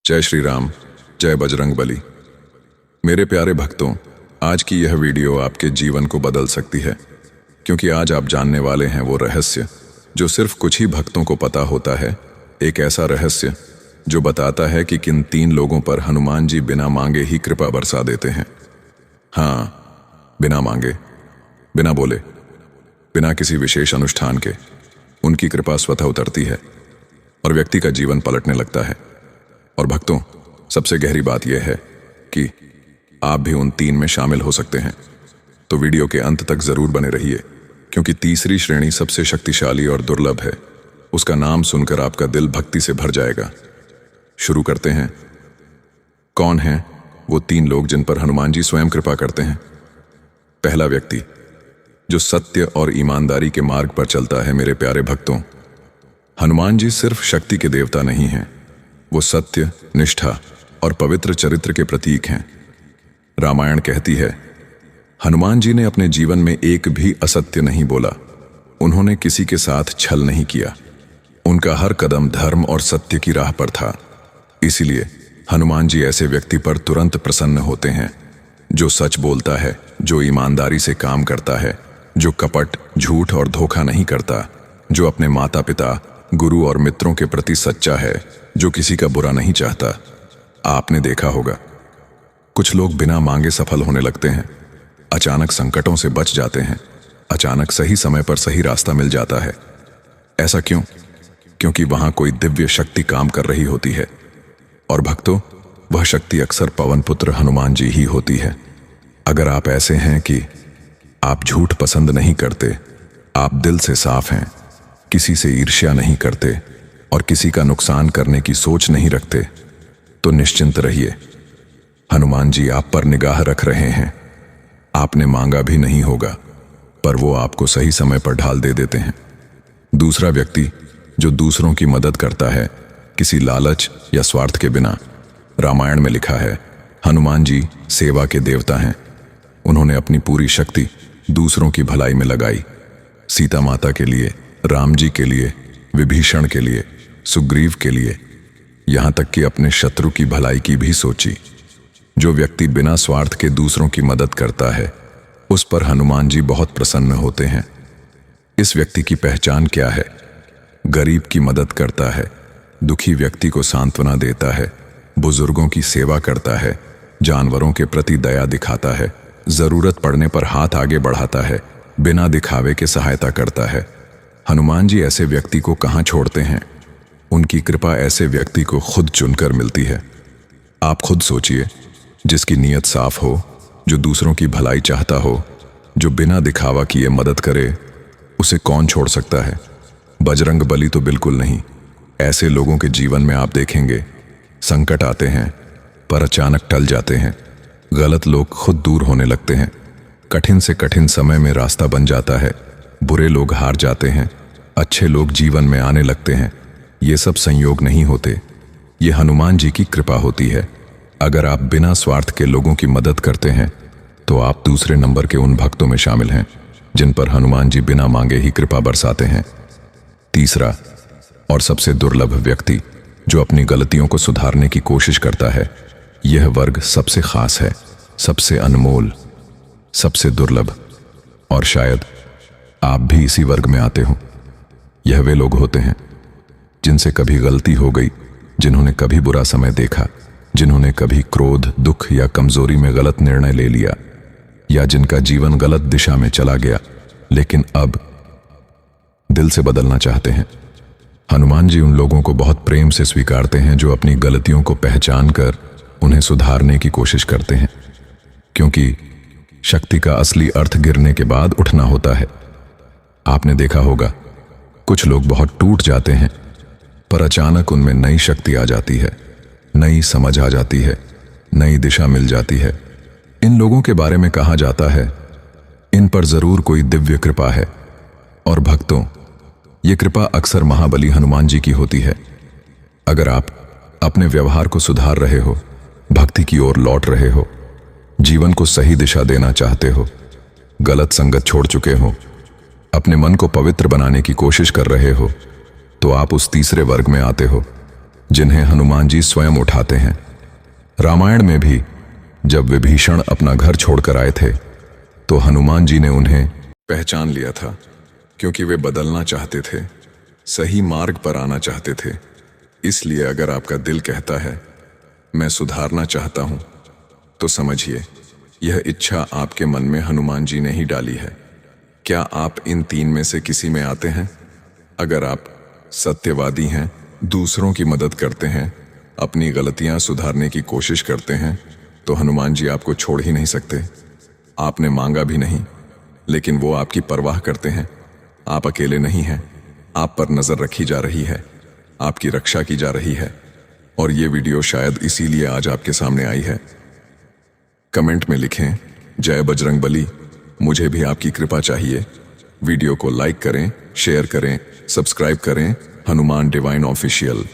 जय श्री राम, जय बजरंग बली। मेरे प्यारे भक्तों, आज की यह वीडियो आपके जीवन को बदल सकती है, क्योंकि आज आप जानने वाले हैं वो रहस्य जो सिर्फ कुछ ही भक्तों को पता होता है। एक ऐसा रहस्य जो बताता है कि किन 3 लोगों पर हनुमान जी बिना मांगे ही कृपा बरसा देते हैं। हाँ, बिना मांगे, बिना बोले, बिना किसी विशेष अनुष्ठान के उनकी कृपा स्वतः उतरती है और व्यक्ति का जीवन पलटने लगता है। और भक्तों, सबसे गहरी बात यह है कि आप भी उन 3 में शामिल हो सकते हैं। तो वीडियो के अंत तक जरूर बने रहिए, क्योंकि तीसरी श्रेणी सबसे शक्तिशाली और दुर्लभ है। उसका नाम सुनकर आपका दिल भक्ति से भर जाएगा। शुरू करते हैं। कौन हैं वो 3 लोग जिन पर हनुमान जी स्वयं कृपा करते हैं? पहला व्यक्ति जो सत्य और ईमानदारी के मार्ग पर चलता है। मेरे प्यारे भक्तों, हनुमान जी सिर्फ शक्ति के देवता नहीं हैं, वो सत्य, निष्ठा और पवित्र चरित्र के प्रतीक हैं। रामायण कहती है, हनुमान जी ने अपने जीवन में एक भी असत्य नहीं बोला। उन्होंने किसी के साथ छल नहीं किया। उनका हर कदम धर्म और सत्य की राह पर था। इसीलिए हनुमान जी ऐसे व्यक्ति पर तुरंत प्रसन्न होते हैं जो सच बोलता है, जो ईमानदारी से काम करता है, जो कपट, झूठ और धोखा नहीं करता, जो अपने माता पिता, गुरु और मित्रों के प्रति सच्चा है, जो किसी का बुरा नहीं चाहता। आपने देखा होगा, कुछ लोग बिना मांगे सफल होने लगते हैं, अचानक संकटों से बच जाते हैं, अचानक सही समय पर सही रास्ता मिल जाता है। ऐसा क्यों? क्योंकि वहां कोई दिव्य शक्ति काम कर रही होती है। और भक्तों, वह शक्ति अक्सर पवन पुत्र हनुमान जी ही होती है। अगर आप ऐसे हैं कि आप झूठ पसंद नहीं करते, आप दिल से साफ हैं, किसी से ईर्ष्या नहीं करते और किसी का नुकसान करने की सोच नहीं रखते, तो निश्चिंत रहिए, हनुमान जी आप पर निगाह रख रहे हैं। आपने मांगा भी नहीं होगा, पर वो आपको सही समय पर ढाल दे देते हैं। दूसरा व्यक्ति जो दूसरों की मदद करता है, किसी लालच या स्वार्थ के बिना। रामायण में लिखा है, हनुमान जी सेवा के देवता हैं। उन्होंने अपनी पूरी शक्ति दूसरों की भलाई में लगाई। सीता माता के लिए, राम जी के लिए, विभीषण के लिए, सुग्रीव के लिए, यहां तक कि अपने शत्रु की भलाई की भी सोची। जो व्यक्ति बिना स्वार्थ के दूसरों की मदद करता है, उस पर हनुमान जी बहुत प्रसन्न होते हैं। इस व्यक्ति की पहचान क्या है? गरीब की मदद करता है, दुखी व्यक्ति को सांत्वना देता है, बुजुर्गों की सेवा करता है, जानवरों के प्रति दया दिखाता है, जरूरत पड़ने पर हाथ आगे बढ़ाता है, बिना दिखावे के सहायता करता है। हनुमान जी ऐसे व्यक्ति को कहां छोड़ते हैं? उनकी कृपा ऐसे व्यक्ति को खुद चुनकर मिलती है। आप खुद सोचिए, जिसकी नीयत साफ हो, जो दूसरों की भलाई चाहता हो, जो बिना दिखावा किए मदद करे, उसे कौन छोड़ सकता है? बजरंग बली तो बिल्कुल नहीं। ऐसे लोगों के जीवन में आप देखेंगे, संकट आते हैं पर अचानक टल जाते हैं। गलत लोग खुद दूर होने लगते हैं। कठिन से कठिन समय में रास्ता बन जाता है। बुरे लोग हार जाते हैं, अच्छे लोग जीवन में आने लगते हैं। ये सब संयोग नहीं होते, ये हनुमान जी की कृपा होती है। अगर आप बिना स्वार्थ के लोगों की मदद करते हैं, तो आप दूसरे नंबर के उन भक्तों में शामिल हैं जिन पर हनुमान जी बिना मांगे ही कृपा बरसाते हैं। तीसरा और सबसे दुर्लभ व्यक्ति जो अपनी गलतियों को सुधारने की कोशिश करता है। यह वर्ग सबसे खास है, सबसे अनमोल, सबसे दुर्लभ, और शायद आप भी इसी वर्ग में आते हो। यह वे लोग होते हैं जिनसे कभी गलती हो गई, जिन्होंने कभी बुरा समय देखा, जिन्होंने कभी क्रोध, दुख या कमजोरी में गलत निर्णय ले लिया, या जिनका जीवन गलत दिशा में चला गया, लेकिन अब दिल से बदलना चाहते हैं। हनुमान जी उन लोगों को बहुत प्रेम से स्वीकारते हैं जो अपनी गलतियों को पहचान कर उन्हें सुधारने की कोशिश करते हैं, क्योंकि शक्ति का असली अर्थ गिरने के बाद उठना होता है। आपने देखा होगा, कुछ लोग बहुत टूट जाते हैं, पर अचानक उनमें नई शक्ति आ जाती है, नई समझ आ जाती है, नई दिशा मिल जाती है। इन लोगों के बारे में कहा जाता है, इन पर जरूर कोई दिव्य कृपा है। और भक्तों, ये कृपा अक्सर महाबली हनुमान जी की होती है। अगर आप अपने व्यवहार को सुधार रहे हो, भक्ति की ओर लौट रहे हो, जीवन को सही दिशा देना चाहते हो, गलत संगत छोड़ चुके हो, अपने मन को पवित्र बनाने की कोशिश कर रहे हो, तो आप उस तीसरे वर्ग में आते हो। जिन्हें हनुमान जी स्वयं उठाते हैं। रामायण में भी जब विभीषण अपना घर छोड़कर आए थे तो हनुमान जी ने उन्हें पहचान लिया था, क्योंकि वे बदलना चाहते थे, सही मार्ग पर आना चाहते थे। इसलिए अगर आपका दिल कहता है मैं सुधारना चाहता हूं, तो समझिए यह इच्छा आपके मन में हनुमान जी ने ही डाली है। क्या आप इन तीन में से किसी में आते हैं? अगर आप सत्यवादी हैं, दूसरों की मदद करते हैं, अपनी गलतियां सुधारने की कोशिश करते हैं, तो हनुमान जी आपको छोड़ ही नहीं सकते। आपने मांगा भी नहीं, लेकिन वो आपकी परवाह करते हैं। आप अकेले नहीं हैं, आप पर नजर रखी जा रही है, आपकी रक्षा की जा रही है। और ये वीडियो शायद इसीलिए आज आपके सामने आई है। कमेंट में लिखें जय बजरंग बली, मुझे भी आपकी कृपा चाहिए। वीडियो को लाइक करें, शेयर करें, सब्सक्राइब करें हनुमान डिवाइन ऑफिशियल।